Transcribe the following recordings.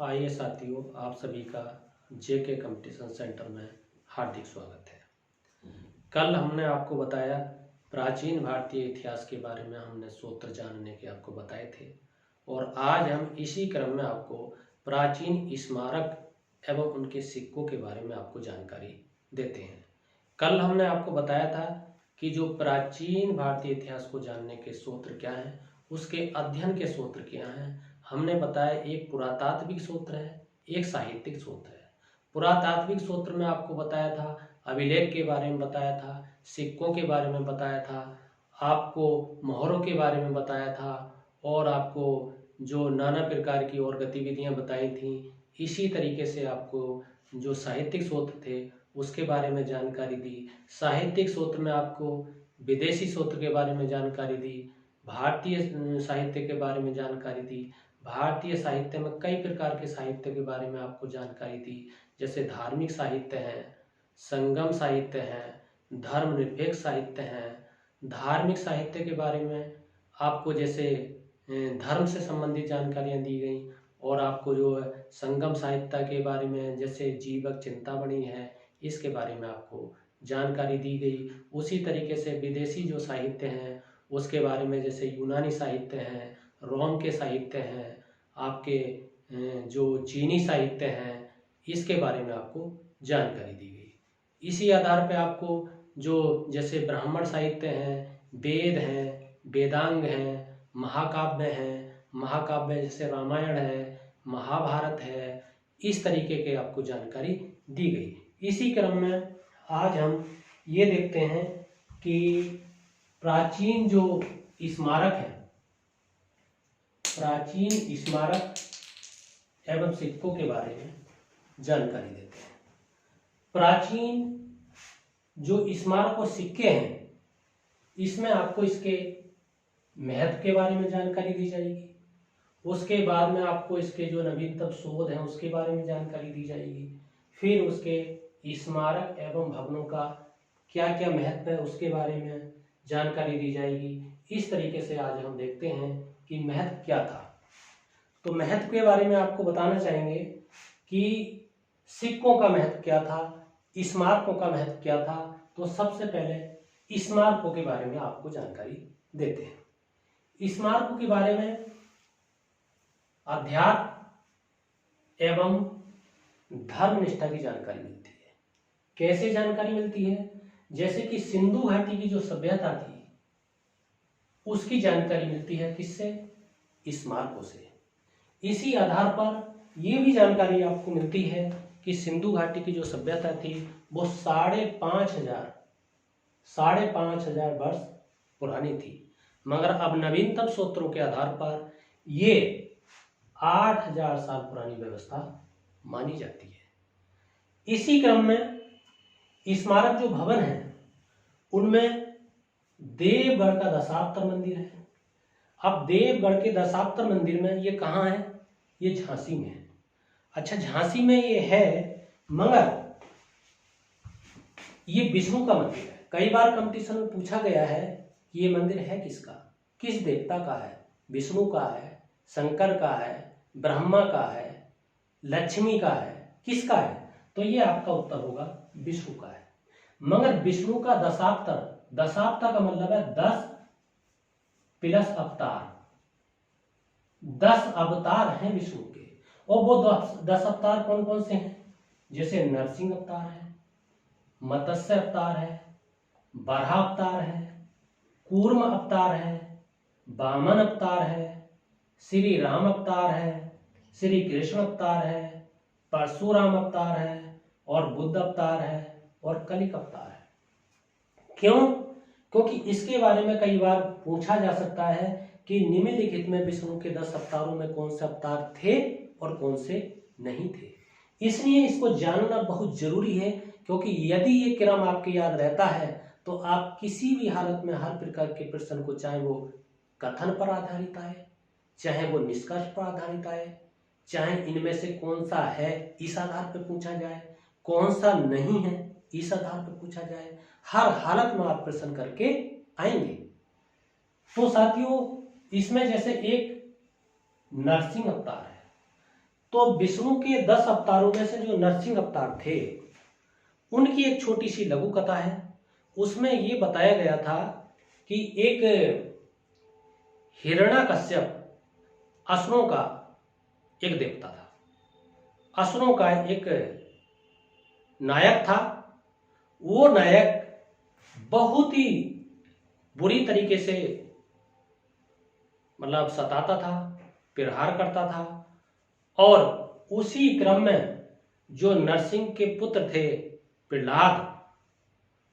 आइए साथियों, आप सभी का जेके कंपटीशन सेंटर में हार्दिक स्वागत है। कल हमने आपको बताया प्राचीन भारतीय इतिहास के बारे में, हमने सूत्र जानने के आपको बताए थे और आज हम इसी क्रम में आपको प्राचीन स्मारक एवं उनके सिक्कों के बारे में आपको जानकारी देते हैं। कल हमने आपको बताया था कि जो प्राचीन भारतीय इतिहास को जानने के सूत्र क्या हैं, उसके अध्ययन के सूत्र क्या हैं। हमने बताया एक पुरातात्विक सूत्र है, एक साहित्यिक सूत्र है। पुरातात्विक सूत्र में आपको बताया था अभिलेख के बारे में बताया था, सिक्कों के बारे में बताया था, आपको मोहरों के बारे में बताया था और आपको जो नाना प्रकार की और गतिविधियां बताई थी। इसी तरीके से आपको जो साहित्यिक सूत्र थे उसके बारे में जानकारी दी। साहित्यिक सूत्र में आपको विदेशी सूत्र के बारे में जानकारी दी, भारतीय साहित्य के बारे में जानकारी दी। भारतीय साहित्य में कई प्रकार के साहित्य के बारे में आपको जानकारी दी, जैसे धार्मिक साहित्य है, संगम साहित्य है, धर्मनिरपेक्ष साहित्य है। धार्मिक साहित्य के बारे में आपको जैसे धर्म से संबंधित जानकारियाँ दी गई और आपको जो संगम साहित्य के बारे में जैसे जीवक चिंतामणि है, इसके बारे में आपको जानकारी दी गई। उसी तरीके से विदेशी जो साहित्य हैं उसके बारे में, जैसे यूनानी साहित्य हैं, रोम के साहित्य हैं, आपके जो चीनी साहित्य हैं, इसके बारे में आपको जानकारी दी गई। इसी आधार पे आपको जो जैसे ब्राह्मण साहित्य हैं, वेद हैं, वेदांग हैं, महाकाव्य हैं, महाकाव्य जैसे रामायण है, महाभारत है, इस तरीके के आपको जानकारी दी गई। इसी क्रम में आज हम ये देखते हैं कि प्राचीन जो स्मारक है, प्राचीन स्मारक एवं सिक्कों के बारे में जानकारी देते हैं। प्राचीन जो स्मारक और सिक्के हैं, इसमें आपको इसके महत्व के बारे में जानकारी दी जाएगी। उसके बाद में आपको इसके जो नवीनतम शोध हैं उसके बारे में जानकारी दी जाएगी। फिर उसके स्मारक एवं भवनों का क्या क्या महत्व है उसके बारे में जानकारी दी जाएगी। इस तरीके से आज हम देखते हैं कि महत्व क्या था। तो महत्व के बारे में आपको बताना चाहेंगे कि सिक्कों का महत्व क्या था, स्मारकों का महत्व क्या था। तो सबसे पहले स्मारकों के बारे में आपको जानकारी देते हैं। स्मारकों के बारे में अध्यात्म एवं धर्मनिष्ठा की जानकारी मिलती है। कैसे जानकारी मिलती है? जैसे कि सिंधु घाटी की जो सभ्यता थी उसकी जानकारी मिलती है किससे? स्मारकों से। इसी आधार पर यह भी जानकारी आपको मिलती है कि सिंधु घाटी की जो सभ्यता थी वो 5,500 वर्ष पुरानी थी, मगर अब नवीनतम सूत्रों के आधार पर ये 8,000 साल पुरानी व्यवस्था मानी जाती है। इसी क्रम में स्मारक जो भवन है उनमें देवगढ़ का दशावतार मंदिर है। अब देवगढ़ के दशावतार मंदिर में ये कहाँ है? ये झांसी में है। अच्छा, झांसी में ये है, मगर ये विष्णु का मंदिर है। कई बार कंपटीशन में पूछा गया है कि ये मंदिर है किसका, किस देवता का है? विष्णु का है, शंकर का है, ब्रह्मा का है, लक्ष्मी का है, किसका है? तो ये आपका उत्तर होगा विष्णु का है। मगर विष्णु का दशावतार, दशावतार का मतलब है 10 प्लस अवतार, 10 अवतार हैं विष्णु के। और वो 10 अवतार कौन कौन से हैं? जैसे नरसिंह अवतार है, मत्स्य अवतार है, बराह अवतार है, कूर्म अवतार है, वामन अवतार है, श्री राम अवतार है, श्री कृष्ण अवतार है, परशुराम अवतार है और बुद्ध अवतार है और कलिक अवतार है। क्यों? क्योंकि इसके बारे में कई बार पूछा जा सकता है कि निम्नलिखित में विष्णु के 10 अवतारों में कौन से अवतार थे और कौन से नहीं थे। इसलिए इसको जानना बहुत जरूरी है, क्योंकि यदि ये क्रम आपके याद रहता है तो आप किसी भी हालत में हर प्रकार के प्रश्न को, चाहे वो कथन पर आधारित आए, चाहे वो निष्कर्ष पर आधारित आए, चाहे इनमें से कौन सा है इस आधार पर पूछा जाए, कौन सा नहीं है इस आधार पर पूछा जाए, हर हालत में आप प्रश्न करके आएंगे। तो साथियों, इसमें जैसे एक नरसिंह अवतार है, तो विष्णु के 10 अवतारों में से जो नरसिंह अवतार थे उनकी एक छोटी सी लघु कथा है। उसमें ये बताया गया था कि एक हिरण्यकश्यप असुरों का एक देवता था, असुरों का एक नायक था। वो नायक बहुत ही बुरी तरीके से मतलब सताता था, प्रहार करता था। और उसी क्रम में जो नरसिंह के पुत्र थे प्रहलाद,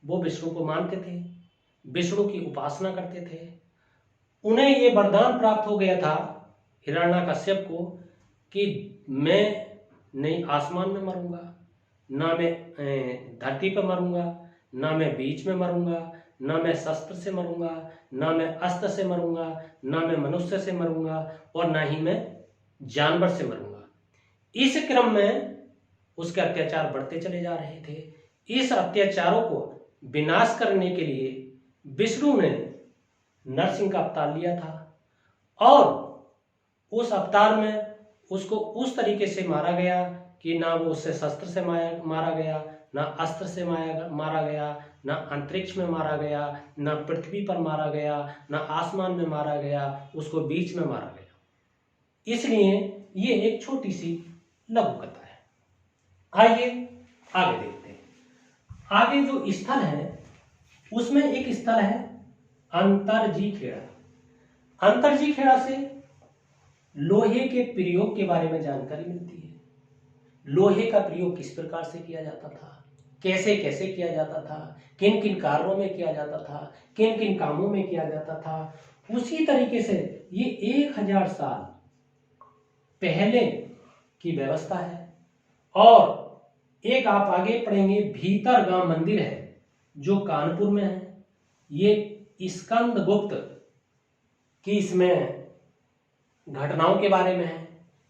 वो विष्णु को मानते थे, विष्णु की उपासना करते थे। उन्हें ये वरदान प्राप्त हो गया था हिरण्यकश्यप को कि मैं नहीं आसमान में मरूंगा, ना मैं धरती पर मरूंगा, ना मैं बीच में मरूंगा, ना मैं शस्त्र से मरूंगा, ना मैं अस्त्र से मरूंगा, ना मैं मनुष्य से मरूंगा, और ना ही मैं जानवर से मरूंगा। इस क्रम में उसके अत्याचार बढ़ते चले जा रहे थे। इस अत्याचारों को विनाश करने के लिए विष्णु ने नरसिंह का अवतार लिया था, और उस अवतार में उसको उस तरीके से मारा गया कि ना वो उससे शस्त्र से मारा गया, ना अस्त्र से मारा गया, ना अंतरिक्ष में मारा गया, ना पृथ्वी पर मारा गया, ना आसमान में मारा गया, उसको बीच में मारा गया। इसलिए ये एक छोटी सी लघु कथा है। आइए आगे देखते हैं। आगे जो स्थल है उसमें एक स्थल है अंतरजी खेड़ा। अंतरजी खेड़ा से लोहे के प्रयोग के बारे में जानकारी मिलती है। लोहे का प्रयोग किस प्रकार से किया जाता था, कैसे कैसे किया जाता था, किन किन कार्यों में किया जाता था, किन किन कामों में किया जाता था। उसी तरीके से ये 1000 साल पहले की व्यवस्था है। और एक आप आगे पढ़ेंगे भीतरगाम मंदिर है जो कानपुर में है। ये स्कंदगुप्त की इसमें घटनाओं के बारे में है,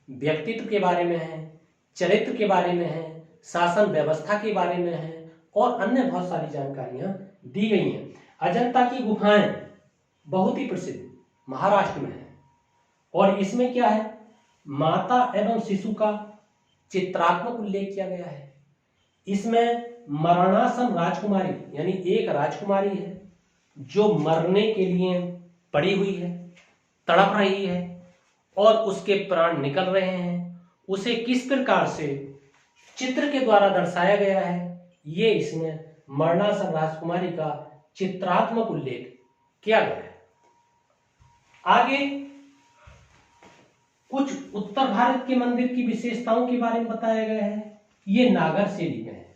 व्यक्तित्व के बारे में है, चरित्र के बारे में है, शासन व्यवस्था के बारे में है, और अन्य बहुत सारी जानकारियां दी गई हैं। अजंता की गुफाएं बहुत ही प्रसिद्ध महाराष्ट्र में है, और इसमें क्या है, माता एवं शिशु का चित्रात्मक उल्लेख किया गया है। इसमें मरणासन राजकुमारी यानी एक राजकुमारी है जो मरने के लिए पड़ी हुई है, तड़प रही है और उसके प्राण निकल रहे हैं। उसे किस प्रकार से चित्र के द्वारा दर्शाया गया है, ये इसमें मरणासन राजकुमारी का चित्रात्मक उल्लेख किया गया है। आगे कुछ उत्तर भारत के मंदिर की विशेषताओं के बारे में बताया गया है। ये नागर शैली में है।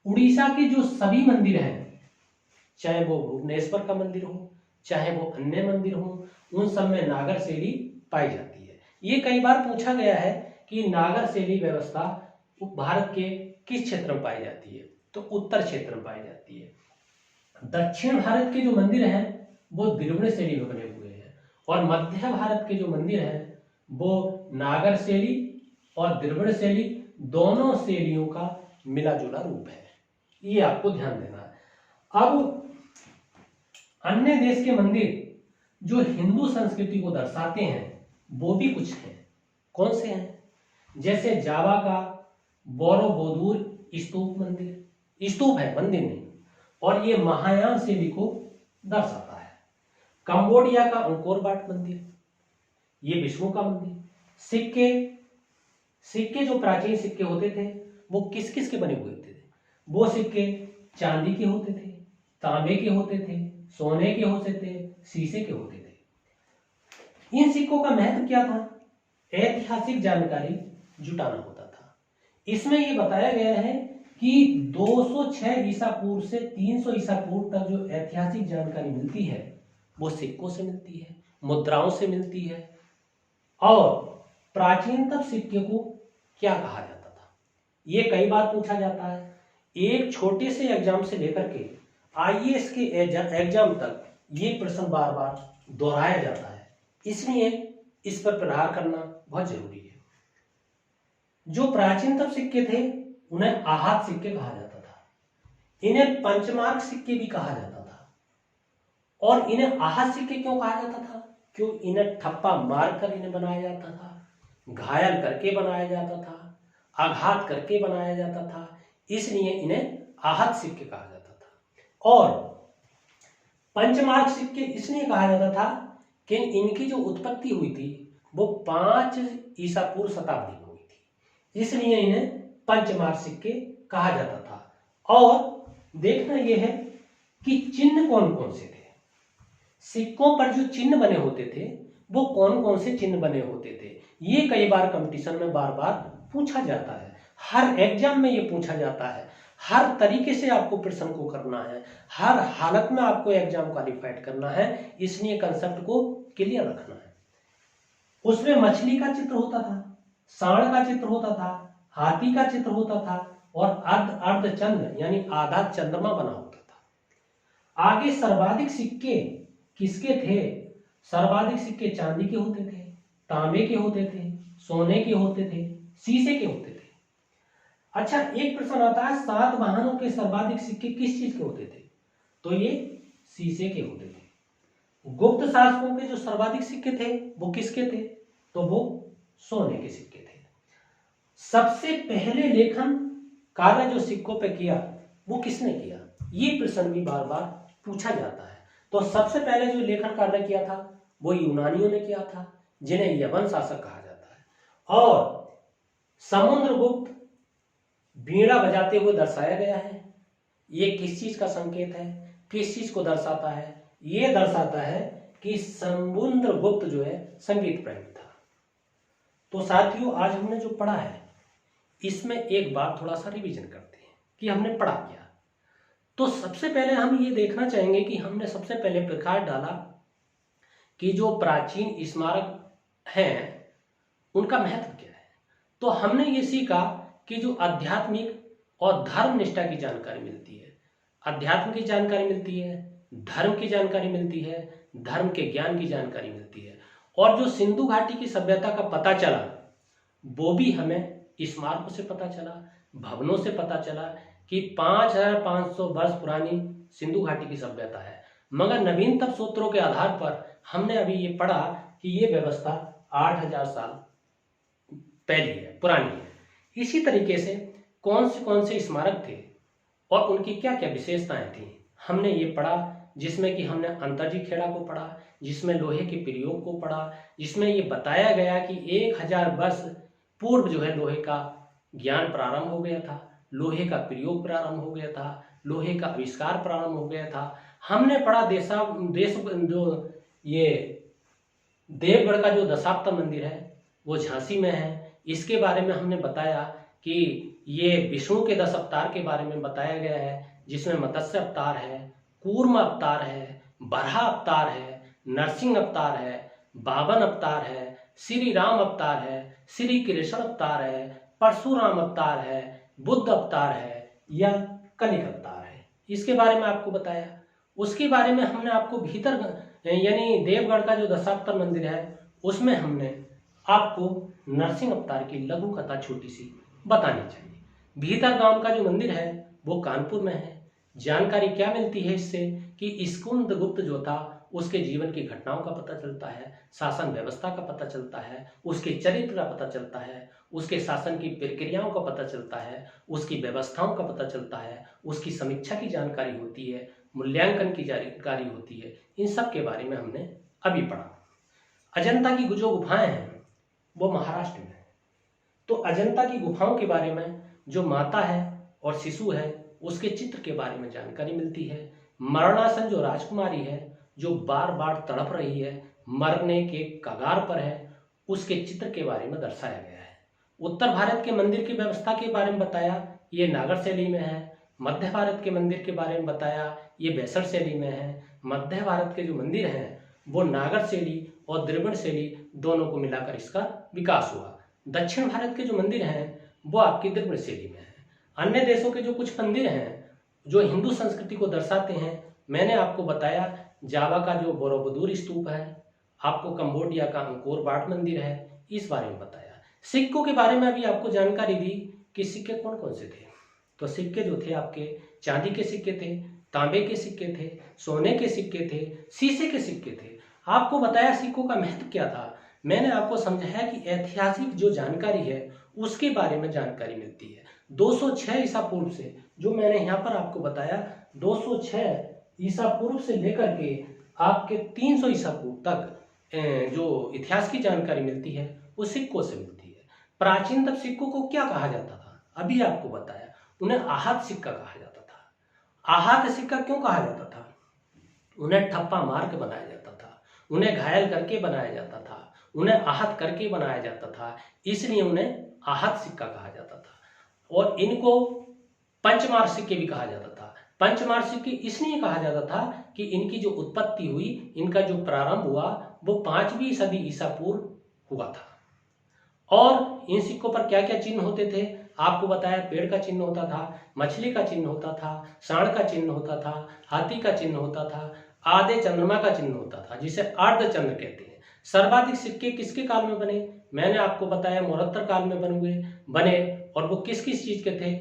उड़ीसा के जो सभी मंदिर हैं, चाहे वो भुवनेश्वर का मंदिर हो, चाहे वो अन्य मंदिर हो, उन सब में नागर शैली पाई जाती है। ये कई बार पूछा गया है कि नागर शैली व्यवस्था भारत के किस क्षेत्र में पाई जाती है, तो उत्तर क्षेत्र में पाई जाती है। दक्षिण भारत के जो मंदिर हैं वो द्रविड़ शैली में बने हुए हैं, और मध्य भारत के जो मंदिर हैं वो नागर शैली और द्रविड़ शैली दोनों शैलियों का मिला जुला रूप है। ये आपको ध्यान देना है। अब अन्य देश के मंदिर जो हिंदू संस्कृति को दर्शाते हैं वो भी कुछ हैं। कौन से हैं? जैसे जावा का बोरोबुदुर स्तूप मंदिर, स्तूप है मंदिर नहीं, और ये महायान शैली को दर्शाता है। कंबोडिया का अंकोर वाट मंदिर, ये विष्णु का मंदिर। सिक्के जो प्राचीन सिक्के होते थे वो किस किस के बने हुए थे? वो सिक्के चांदी के होते थे, तांबे के होते थे, सोने के होते थे, शीशे के होते थे। इन सिक्कों का महत्व क्या था? ऐतिहासिक जानकारी जुटाना होता था। इसमें ये बताया गया है कि 206 ईसा पूर्व से 300 ईसा पूर्व तक जो ऐतिहासिक जानकारी मिलती है वो सिक्कों से मिलती है, मुद्राओं से मिलती है। और प्राचीनतम सिक्के को क्या कहा जाता था, ये कई बार पूछा जाता है। एक छोटे से एग्जाम से लेकर के IAS के एग्जाम तक ये प्रश्न बार बार दोहराया जाता है, इसलिए इस पर प्रहार करना बहुत जरूरी है। जो प्राचीनतम सिक्के थे उन्हें आहत सिक्के कहा जाता था। इन्हें पंचमार्क सिक्के भी कहा जाता था। और इन्हें आहत सिक्के क्यों कहा जाता था? क्यों इन्हें ठप्पा मारकर इन्हें बनाया जाता था। घायल करके बनाया जाता था, आघात करके बनाया जाता था, इसलिए इन्हें आहत सिक्के कहा जाता था। और पंचमार्क सिक्के इसलिए कहा जाता था कि इनकी जो उत्पत्ति हुई थी वो 5 ईसा पूर्व शताब्दी में हुई थी, इसलिए इन्हें पंचमार्क सिक्के कहा जाता था। और देखना यह है कि चिन्ह कौन कौन से थे, सिक्कों पर जो चिन्ह बने होते थे वो कौन कौन से चिन्ह बने होते थे, ये कई बार कंपटीशन में बार बार पूछा जाता है, हर एग्जाम में ये पूछा जाता है, हर तरीके से आपको प्रश्न को करना है, हर हालत में आपको एग्जाम क्वालिफाइड करना है, इसलिए कंसेप्ट को क्लियर रखना है। उसमें मछली का चित्र होता था, सांड का चित्र होता था, हाथी का चित्र होता था और अर्धचंद्र यानी आधा चंद्रमा बना होता था। आगे सर्वाधिक सिक्के किसके थे? सर्वाधिक सिक्के चांदी के होते थे, तांबे के होते थे, सोने के होते थे, शीशे के होते थे। अच्छा, एक प्रश्न आता है 7 वाहनों के सर्वाधिक सिक्के किस चीज के होते थे? तो ये शीशे के होते थे। गुप्त शासकों के जो सर्वाधिक सिक्के थे वो किसके थे? तो वो सोने के सिक्के थे। सबसे पहले लेखन कार्य जो सिक्कों पे किया वो किसने किया? ये प्रश्न भी बार बार पूछा जाता है। तो सबसे पहले जो लेखन कार्य किया था वो यूनानियों ने किया था, जिन्हें यवन शासक कहा जाता है। और समुद्रगुप्त वीणा बजाते हुए दर्शाया गया है। ये किस चीज का संकेत है, किस चीज को दर्शाता है? ये दर्शाता है कि समुद्रगुप्त जो है संगीत प्रेमी था। तो साथियों, आज हमने जो पढ़ा है इसमें एक बार थोड़ा सा रिवीजन करते हैं कि हमने पढ़ा क्या। तो सबसे पहले हम ये देखना चाहेंगे कि हमने सबसे पहले प्रकाश डाला कि जो प्राचीन स्मारक हैं उनका महत्व क्या है। तो हमने ये सीखा कि जो आध्यात्मिक और धर्म निष्ठा की जानकारी मिलती है, अध्यात्म की जानकारी मिलती है, धर्म की जानकारी मिलती है, धर्म के ज्ञान की जानकारी मिलती है। और जो सिंधु घाटी की सभ्यता का पता चला वो भी हमें स्मारकों से पता चला, भवनों से पता चला कि 5500 वर्ष पुरानी सिंधु घाटी की सभ्यता है। मगर नवीनतम सूत्रों के आधार पर हमने अभी ये पढ़ा कि ये व्यवस्था 8000 साल पहले है, पुरानी है। इसी तरीके से कौन से स्मारक थे और उनकी क्या क्या विशेषताएं थी हमने ये पढ़ा, जिसमें कि हमने अंतर्जी खेड़ा को पढ़ा, जिसमें लोहे के प्रयोग को पढ़ा, जिसमें ये बताया गया कि 1000 वर्ष पूर्व जो है लोहे का ज्ञान प्रारंभ हो गया था, लोहे का प्रयोग प्रारंभ हो गया था, लोहे का आविष्कार प्रारंभ हो गया था। हमने पढ़ा जो ये देवगढ़ का जो दशावतार मंदिर है वो झांसी में है। इसके बारे में हमने बताया कि ये विष्णु के 10 अवतार के बारे में बताया गया है, जिसमें मत्स्य अवतार है, कूर्म अवतार है, बराह अवतार है, नरसिंह अवतार है, बावन अवतार है, श्री राम अवतार है, श्री कृष्ण अवतार है, परशुराम अवतार है, बुद्ध अवतार है या कलिक अवतार है। इसके बारे में आपको बताया। उसके बारे में हमने आपको भीतर यानी देवगढ़ का जो दशावतार मंदिर है उसमें हमने आपको नरसिंह अवतार की लघु कथा छोटी सी बतानी चाहिए। भीतर गांव का जो मंदिर है वो कानपुर में है। जानकारी क्या मिलती है इससे कि स्कंदगुप्त जो था उसके जीवन की घटनाओं का पता चलता है, शासन व्यवस्था का पता चलता है, उसके चरित्र का पता चलता है, उसके शासन की प्रक्रियाओं का पता चलता है, उसकी व्यवस्थाओं का पता चलता है, उसकी समीक्षा की जानकारी होती है, मूल्यांकन की जानकारी होती है। इन सब के बारे में हमने अभी पढ़ा। अजंता की जो गुफाएं हैं वो महाराष्ट्र में है। तो अजंता की गुफाओं के बारे में जो माता है और शिशु है उसके चित्र के बारे में जानकारी मिलती है। मरणासन जो राजकुमारी है जो बार बार तड़प रही है, मरने के कगार पर है, उसके चित्र के बारे में दर्शाया गया है। उत्तर भारत के मंदिर की व्यवस्था के बारे में बताया, ये नागर शैली में है। मध्य भारत के मंदिर के बारे में बताया, ये बैसठ शैली में है। मध्य भारत के जो मंदिर हैं वो नागर शैली और द्रविड़ शैली दोनों को मिलाकर इसका विकास हुआ। दक्षिण भारत के जो मंदिर हैं वो आपकी द्रविड़ शैली में है। अन्य देशों के जो कुछ मंदिर हैं जो हिंदू संस्कृति को दर्शाते हैं, मैंने आपको बताया जावा का जो बोरोबुदुर स्तूप है, आपको कंबोडिया का अंकोर वाट मंदिर है, इस बारे में बताया। सिक्कों के बारे में अभी आपको जानकारी दी कि सिक्के कौन कौन से थे। तो सिक्के जो थे आपके चांदी के सिक्के थे, तांबे के सिक्के थे, सोने के सिक्के थे, शीशे के सिक्के थे। आपको बताया सिक्कों का महत्व क्या था। मैंने आपको समझाया कि ऐतिहासिक जो जानकारी है उसके बारे में जानकारी मिलती है। 206 ईसा पूर्व से, जो मैंने यहाँ पर आपको बताया, 206 ईसा पूर्व से लेकर के आपके 300 ईसा पूर्व तक जो इतिहास की जानकारी मिलती है वो सिक्कों से मिलती है। प्राचीनतम सिक्कों को क्या कहा जाता था, अभी आपको बताया, उन्हें आहत सिक्का कहा जाता था। आहत सिक्का क्यों कहा जाता था? उन्हें ठप्पा मार के बनाया जाता था, उन्हें घायल करके बनाया जाता था, उन्हें आहत करके बनाया जाता था, इसलिए उन्हें आहत सिक्का कहा जाता था। और इनको पंचमार सिक्के भी कहा जाता था। पंचमार सिक्के इसलिए कहा जाता था कि इनकी जो उत्पत्ति हुई, इनका जो प्रारंभ हुआ वो 5वीं सदी ईसा पूर्व हुआ था। और इन सिक्कों पर क्या क्या चिन्ह होते थे आपको बताया। पेड़ का चिन्ह होता था, मछली का चिन्ह होता था, सांड का चिन्ह होता था, हाथी का चिन्ह होता था, आधे चंद्रमा का चिन्ह होता था जिसे अर्धचंद्र कहते हैं। सर्वाधिक सिक्के किसके काल में बने? मैंने आपको बताया मौर्योत्तर काल में बने। और वो किस किस चीज के थे,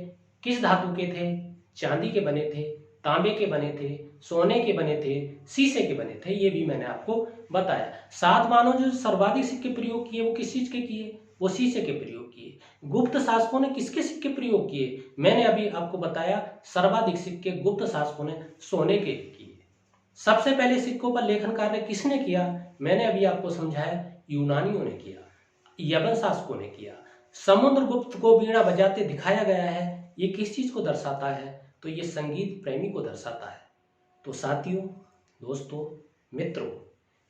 किस धातु के थे? चांदी के बने थे, तांबे के बने थे, सोने के बने थे, शीशे के बने थे, ये भी मैंने आपको बताया। सातवाहनों जो सर्वाधिक सिक्के प्रयोग किए वो किस चीज के किए? वो शीशे के प्रयोग किए। गुप्त शासकों ने किसके सिक्के प्रयोग किए? मैंने अभी आपको बताया सर्वाधिक सिक्के गुप्त शासकों ने सोने के किए। सबसे पहले सिक्कों पर लेखन कार्य किसने किया? मैंने अभी आपको समझाया, यूनानियों ने किया, यवन शासकों ने किया। समुद्रगुप्त को वीणा बजाते दिखाया गया है, ये किस चीज को दर्शाता है? तो ये संगीत प्रेमी को दर्शाता है। तो साथियों, दोस्तों, मित्रों,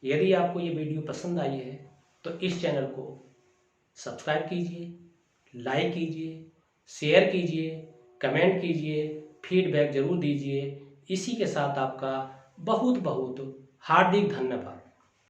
यदि आपको ये वीडियो पसंद आई है तो इस चैनल को सब्सक्राइब कीजिए, लाइक कीजिए, शेयर कीजिए, कमेंट कीजिए, फीडबैक जरूर दीजिए। इसी के साथ आपका बहुत बहुत हार्दिक धन्यवाद।